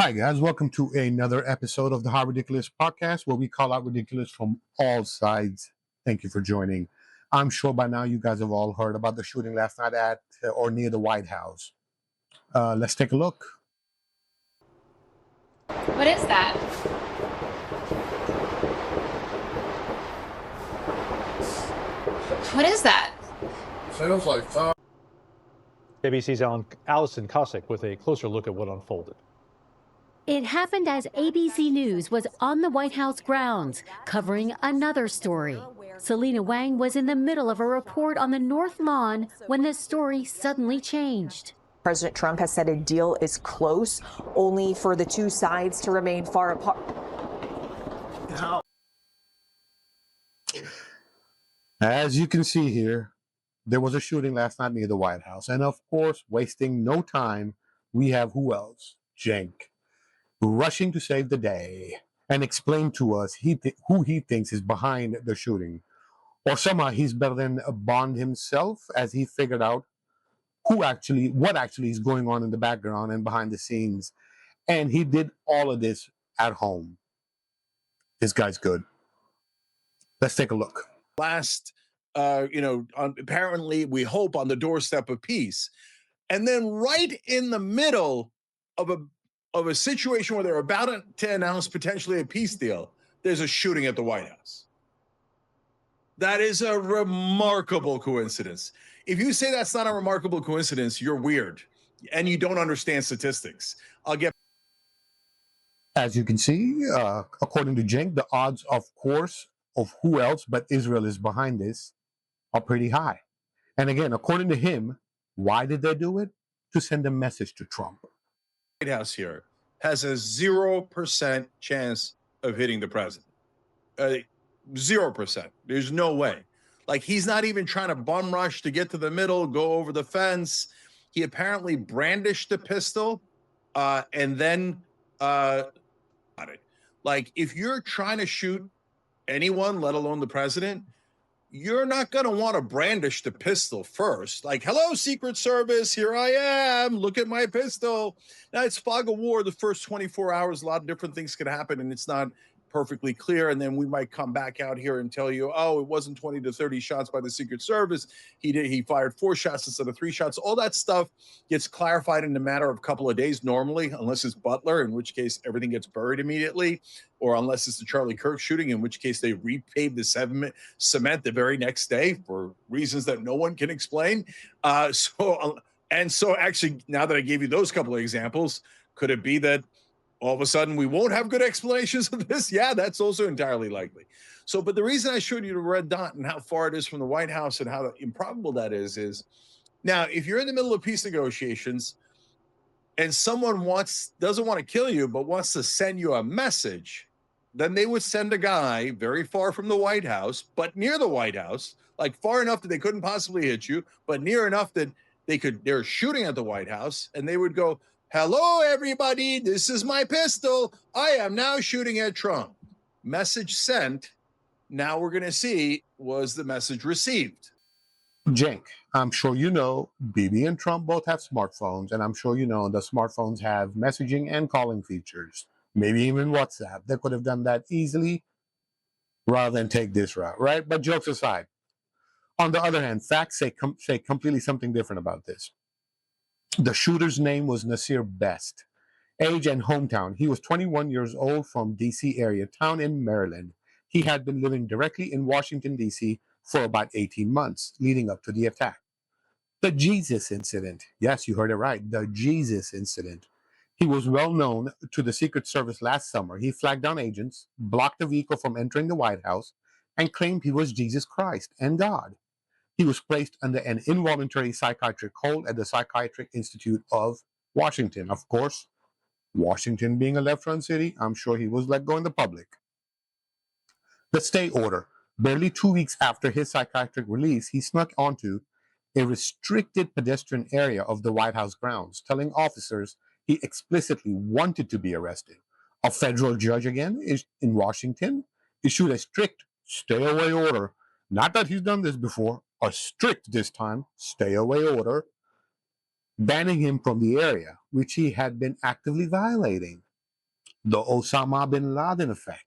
Hi, guys. Welcome to another episode of the How Ridiculous podcast, where we call out ridiculous from all sides. Thank you for joining. I'm sure by now you guys have all heard about the shooting last night at or near the White House. Let's take a look. What is that? What is that? Sounds like fire. ABC's Allison Cossack with a closer look at what unfolded. It happened as ABC News was on the White House grounds, covering another story. Selena Wang was in the middle of a report on the North Lawn when the story suddenly changed. President Trump has said a deal is close, only for the two sides to remain far apart. As you can see here, there was a shooting last night near the White House. And of course, wasting no time, we have who else? Cenk, rushing to save the day and explain to us who he thinks is behind the shooting. Or somehow he's better than Bond himself, as he figured out what actually is going on in the background and behind the scenes. And he did all of this at home. This guy's good. Let's take a look. Apparently we hope on the doorstep of peace. And then right in the middle of a situation where they're about to announce potentially a peace deal, there's a shooting at the White House. That is a remarkable coincidence. If you say that's not a remarkable coincidence, you're weird and you don't understand statistics. As you can see, according to Cenk, the odds, of course, of who else but Israel is behind this are pretty high. And again, according to him, why did they do it? To send a message to Trump. White House here has a 0% chance of hitting the president. 0%. There's no way. Like, he's not even trying to bum rush to get to the middle, go over the fence. He apparently brandished the pistol and then like, if you're trying to shoot anyone, let alone the president, you're not going to want to brandish the pistol first. Like, hello, Secret Service, here I am. Look at my pistol. Now, it's fog of war. The first 24 hours, a lot of different things can happen, and it's not perfectly clear. And then we might come back out here and tell you, oh, it wasn't 20 to 30 shots by the Secret Service. He fired 4 shots instead of 3 shots. All that stuff gets clarified in a matter of a couple of days normally, unless it's Butler, in which case everything gets buried immediately, or unless it's the Charlie Kirk shooting, in which case they repaved the cement the very next day for reasons that no one can explain. So actually, now that I gave you those couple of examples, could it be that all of a sudden we won't have good explanations of this? Yeah, that's also entirely likely. So, but the reason I showed you the red dot and how far it is from the White House and how improbable that is now, if you're in the middle of peace negotiations and someone doesn't want to kill you, but wants to send you a message, then they would send a guy very far from the White House, but near the White House, like far enough that they couldn't possibly hit you, but near enough that they're shooting at the White House, and they would go, hello, everybody, this is my pistol. I am now shooting at Trump. Message sent. Now we're going to see, was the message received? Cenk, I'm sure you know, Bibi and Trump both have smartphones, and I'm sure you know the smartphones have messaging and calling features, maybe even WhatsApp. They could have done that easily rather than take this route, right? But jokes aside, on the other hand, facts say completely something different about this. The shooter's name was Nasire Best. Age and hometown: he was 21 years old, from D.C. area, town in Maryland. He had been living directly in Washington, D.C. for about 18 months leading up to the attack. The Jesus incident. Yes, you heard it right. The Jesus incident. He was well known to the Secret Service last summer. He flagged down agents, blocked the vehicle from entering the White House, and claimed he was Jesus Christ and God. He was placed under an involuntary psychiatric hold at the Psychiatric Institute of Washington. Of course, Washington being a left-run city, I'm sure he was let go in the public. The stay order. Barely 2 weeks after his psychiatric release, he snuck onto a restricted pedestrian area of the White House grounds, telling officers he explicitly wanted to be arrested. A federal judge, again, in Washington, issued a strict stay-away order. Not that he's done this before, a strict, this time, stay-away order, banning him from the area, which he had been actively violating. The Osama bin Laden effect.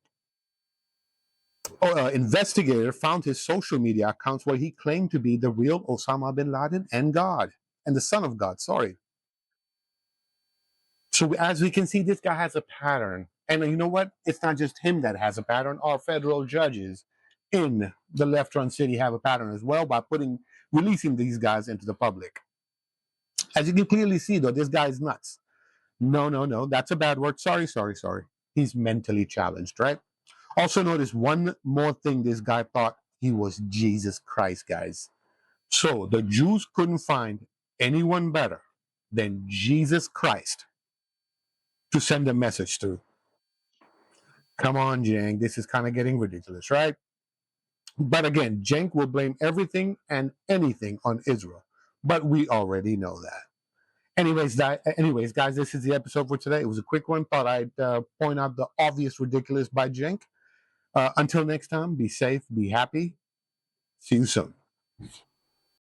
Investigator found his social media accounts where he claimed to be the real Osama bin Laden and God, and the son of God, sorry. So as we can see, this guy has a pattern. And you know what? It's not just him that has a pattern. Our federal judges in the left-run city have a pattern as well by releasing these guys into the public. As you can clearly see, though, this guy is nuts. No, no, no. That's a bad word. Sorry, sorry, sorry. He's mentally challenged, right? Also notice one more thing. This guy thought he was Jesus Christ, guys. So the Jews couldn't find anyone better than Jesus Christ to send a message to. Come on, Cenk. This is kind of getting ridiculous, right? But again, Cenk will blame everything and anything on Israel. But we already know that. Anyways, guys, this is the episode for today. It was a quick one. Thought I'd point out the obvious ridiculous by Cenk. Until next time, be safe, be happy. See you soon.